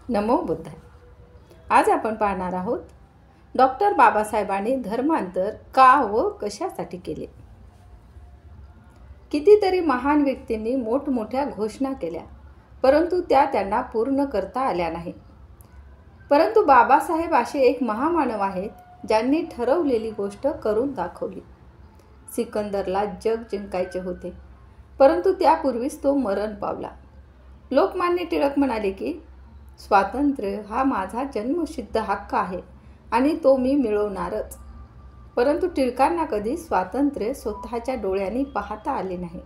नमो बुद्धाय. आज आपण पाहणार आहोत डॉक्टर बाबासाहेबांनी धर्मांतर का व कशासाठी केले. कितीतरी महान व्यक्तींनी मोठमोठ्या घोषणा केल्या, परंतु त्या त्यांना पूर्ण करता आल्या नाही. परंतु बाबासाहेब असे एक महामानव आहेत ज्यांनी ठरवलेली गोष्ट करून दाखवली. सिकंदरला जग जिंकायचे होते, परंतु त्यापूर्वीच तो मरण पावला. लोकमान्य टिळक म्हणाले की स्वातंत्र्य हा माझा जन्मसिद्ध हक्क आहे आणि तो मी मिळवणारच. परंतु टिळकांना कधी स्वातंत्र्य स्वतःच्या डोळ्यांनी पाहता आले नाही.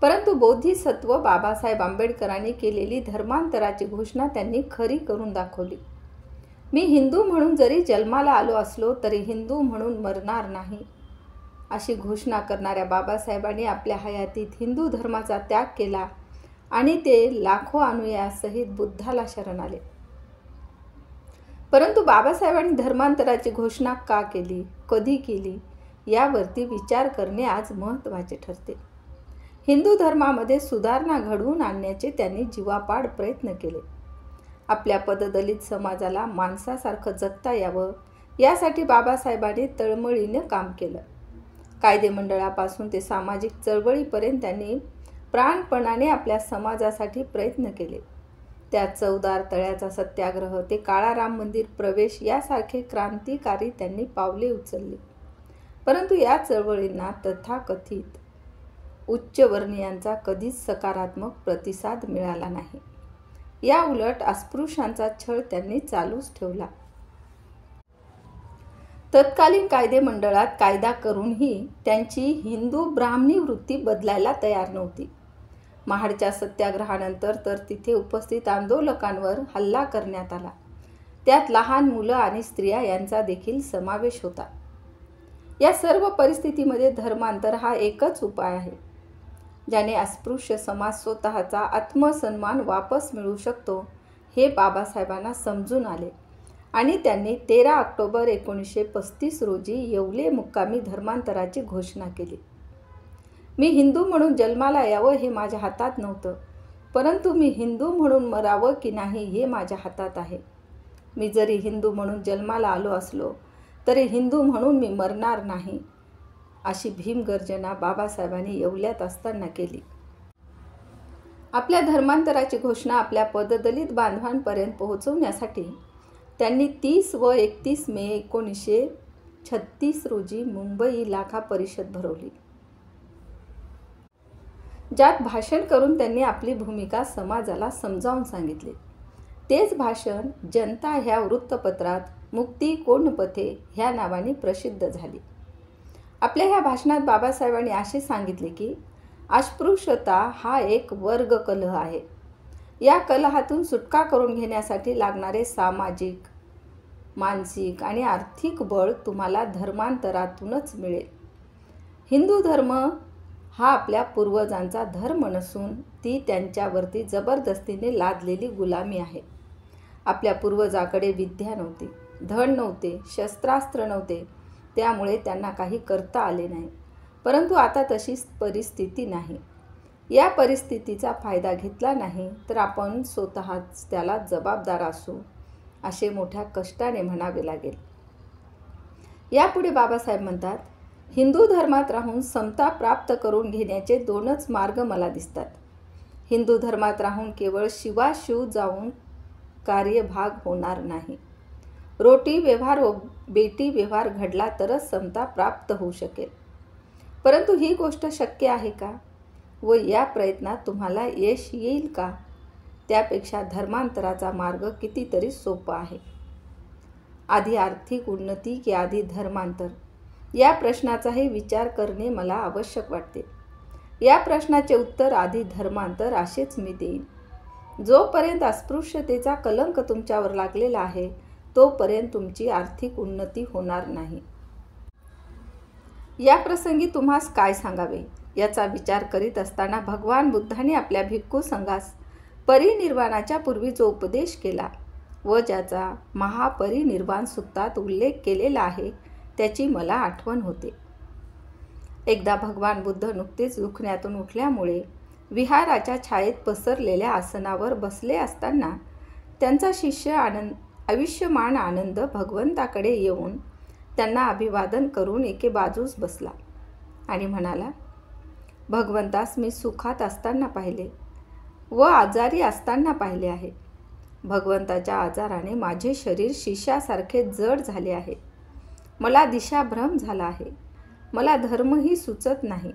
परंतु बोधिसत्व बाबासाहेब आंबेडकरांनी केलेली धर्मांतराची घोषणा त्यांनी खरी करून दाखवली. मी हिंदू म्हणून जरी जन्माला आलो असलो तरी हिंदू म्हणून मरणार नाही, अशी घोषणा करणाऱ्या बाबासाहेबांनी आपल्या हयातीत हिंदू धर्माचा त्याग केला आणि ते लाखो अनुयायांसहित बुद्धाला शरण आले. परंतु बाबासाहेबांनी धर्मांतराची घोषणा का केली, कधी केली, यावरती विचार करणे आज महत्त्वाचे ठरते. हिंदू धर्मामध्ये सुधारणा घडवून आणण्याचे त्यांनी जीवापाड प्रयत्न केले. आपल्या पददलित समाजाला माणसासारखं जगता यावं यासाठी बाबासाहेबांनी तळमळीने काम केलं. कायदेमंडळापासून ते सामाजिक चळवळीपर्यंत त्यांनी प्राणपणाने आपल्या समाजासाठी प्रयत्न केले. त्यात चौदार तळ्याचा सत्याग्रह ते काळा राम मंदिर प्रवेश यासारखे क्रांतिकारी त्यांनी पावले उचलली. परंतु या चळवळींना तथाकथित उच्चवर्णीयांचा कधीच सकारात्मक प्रतिसाद मिळाला नाही. या उलट अस्पृश्यांचा छळ त्यांनी चालूच ठेवला. तत्कालीन कायदेमंडळात कायदा करूनही त्यांची हिंदू ब्राह्मणी वृत्ती बदलायला तयार नव्हती. महाडच्या सत्याग्रहानंतर तर तिथे उपस्थित आंदोलकांवर हल्ला करण्यात आला. त्यात लहान मुलं आणि स्त्रिया यांचा देखील समावेश होता. या सर्व परिस्थितीमध्ये धर्मांतर हा एकच उपाय आहे, ज्याने अस्पृश्य समाज स्वतःचा आत्मसन्मान वापस मिळवू शकतो हे बाबासाहेबांना समजून आले आणि त्यांनी 13 ऑक्टोबर 1935 रोजी येवले मुक्कामी धर्मांतराची घोषणा केली. मी हिंदू म्हणून जन्माला यावं हे माझ्या हातात नव्हतं, परंतु मी हिंदू म्हणून मरावं की नाही हे माझ्या हातात आहे. मी जरी हिंदू म्हणून जन्माला आलो असलो तरी हिंदू म्हणून मी मरणार नाही, अशी भीमगर्जना बाबासाहेबांनी येवल्यात असताना केली. आपल्या धर्मांतराची घोषणा आपल्या पददलित बांधवांपर्यंत पोहोचवण्यासाठी त्यांनी 30 व 31 मे 1936 रोजी मुंबई लाखा परिषद भरवली, ज्यात भाषण करून त्यांनी आपली भूमिका समाजाला समजावून सांगितली. तेच भाषण जनता ह्या वृत्तपत्रात मुक्ती कोणपथे ह्या नावाने प्रसिद्ध झाली. आपल्या ह्या भाषणात बाबासाहेबांनी असे सांगितले की अस्पृश्यता हा एक वर्ग कलह आहे. या कलहातून सुटका करून घेण्यासाठी लागणारे सामाजिक, मानसिक आणि आर्थिक बळ तुम्हाला धर्मांतरातूनच मिळेल. हिंदू धर्म हा आपल्या पूर्वजांचा धर्म नसून ती त्यांच्यावरती जबरदस्तीने लादलेली गुलामी आहे. आपल्या पूर्वजाकडे विद्या नव्हती, धन नव्हते, शस्त्रास्त्र नव्हते, त्यामुळे त्यांना काही करता आले नाही. परंतु आता तशी परिस्थिती नाही. या परिस्थितीचा फायदा घेतला नाही तर आपण स्वतःच त्याला जबाबदार असू, असे मोठ्या कष्टाने म्हणावे लागेल. यापुढे बाबासाहेब म्हणतात, हिंदू धर्मात राहून समता प्राप्त करून घेण्याचे 2च मार्ग मला दिसतात. हिंदू धर्मात राहून केवळ शिवाशिव जाऊन कार्यभाग होणार नाही. रोटी व्यवहार व बेटी व्यवहार घडला तरच समता प्राप्त होऊ शकेल. परंतु ही गोष्ट शक्य आहे का व या प्रयत्नात तुम्हाला यश येईल का? त्यापेक्षा धर्मांतराचा मार्ग कितीतरी सोपा आहे. आधी आर्थिक उन्नती की आधी धर्मांतर, या प्रश्नाचाही विचार करणे मला आवश्यक वाटते. या प्रश्नाचे उत्तर आधी धर्मांतर असेच मी देईन. जोपर्यंत अस्पृश्यतेचा कलंक तुमच्यावर लागलेला आहे तोपर्यंत तुमची आर्थिक उन्नती होणार नाही. या प्रसंगी तुम्हास काय सांगावे याचा विचार करीत असताना भगवान बुद्धाने आपल्या भिक्खू संघास परिनिर्वाणाच्या पूर्वी जो उपदेश केला व ज्याचा महापरिनिर्वाण सूत्रात उल्लेख केलेला आहे त्याची मला आठवण होते. एकदा भगवान बुद्ध नुकतेच दुखण्यातून उठल्यामुळे विहाराच्या छायेत पसरलेल्या आसनावर बसले असताना त्यांचा शिष्य आयुष्यमान आनंद भगवंताकडे येऊन त्यांना अभिवादन करून एके बाजूस बसला आणि म्हणाला, भगवंतास मी सुखात असताना पाहिले व आजारी असताना पाहिले आहे. भगवंताच्या आजाराने माझे शरीर शिशासारखे जड झाले आहे. मला दिशाभ्रम झाला आहे. मला धर्मही सुचत नाही.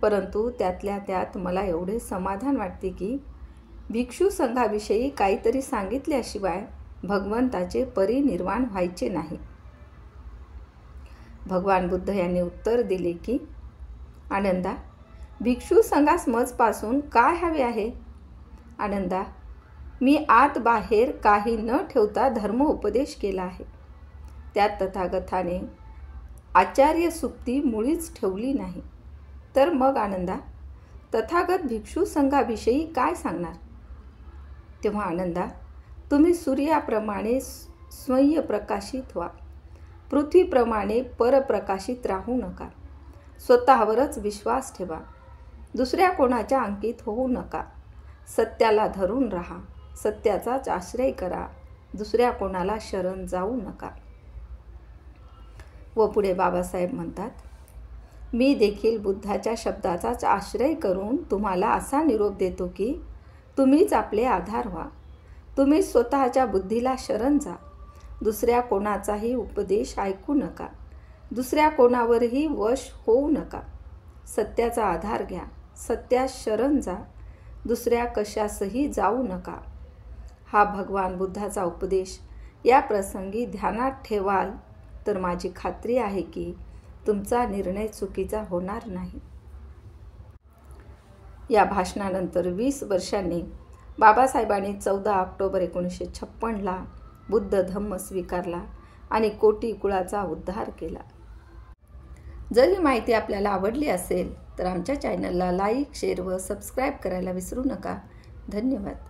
परंतु त्यातल्या त्यात मला एवढे समाधान वाटते की भिक्षू संघाविषयी काहीतरी सांगितल्याशिवाय भगवंताचे परिनिर्वाण व्हायचे नाही. भगवान बुद्ध यांनी उत्तर दिले की, आनंदा, भिक्षू संघास मजपासून काय हवे आहे? आनंदा, मी आत बाहेर काही न ठेवता धर्म उपदेश केला आहे. त्यात तथागताने आचार्य सुक्ती मुळीच ठेवली नाही. तर मग आनंदा, तथागत भिक्षू संघाविषयी काय सांगणार? तेव्हा आनंदा, तुम्ही सूर्याप्रमाणे स्वयं प्रकाशित व्हा. पृथ्वीप्रमाणे परप्रकाशित राहू नका. स्वतःवरच विश्वास ठेवा. दुसऱ्या कोणाच्या अंकित होऊ नका. सत्याला धरून राहा. सत्याचाच आश्रय करा. दुसऱ्या कोणाला शरण जाऊ नका. व पुढे बाबासाहेब म्हणतात, मी देखील बुद्धाच्या शब्दाचाच आश्रय करून तुम्हाला असा निरोप देतो की तुम्हीच आपले आधार व्हा. तुम्ही स्वतःच्या बुद्धीला शरण जा. दुसऱ्या कोणाचाही उपदेश ऐकू नका. दुसऱ्या कोणावरही वश होऊ नका. सत्याचा आधार घ्या. सत्यास शरण जा. दुसऱ्या कशासही जाऊ नका. हा भगवान बुद्धाचा उपदेश या प्रसंगी ध्यानात ठेवाल तर माझी खात्री आहे की तुमचा निर्णय चुकीचा होणार नाही. या भाषणानंतर 20 वर्षांनी बाबासाहेबांनी 14 ऑक्टोबर 1956ला बुद्ध धम्म स्वीकारला आणि कोटी कुळाचा उद्धार केला. जर ही माहिती आपल्याला आवडली असेल तर आमच्या चॅनलला लाईक, शेअर व सबस्क्राईब करायला विसरू नका. धन्यवाद.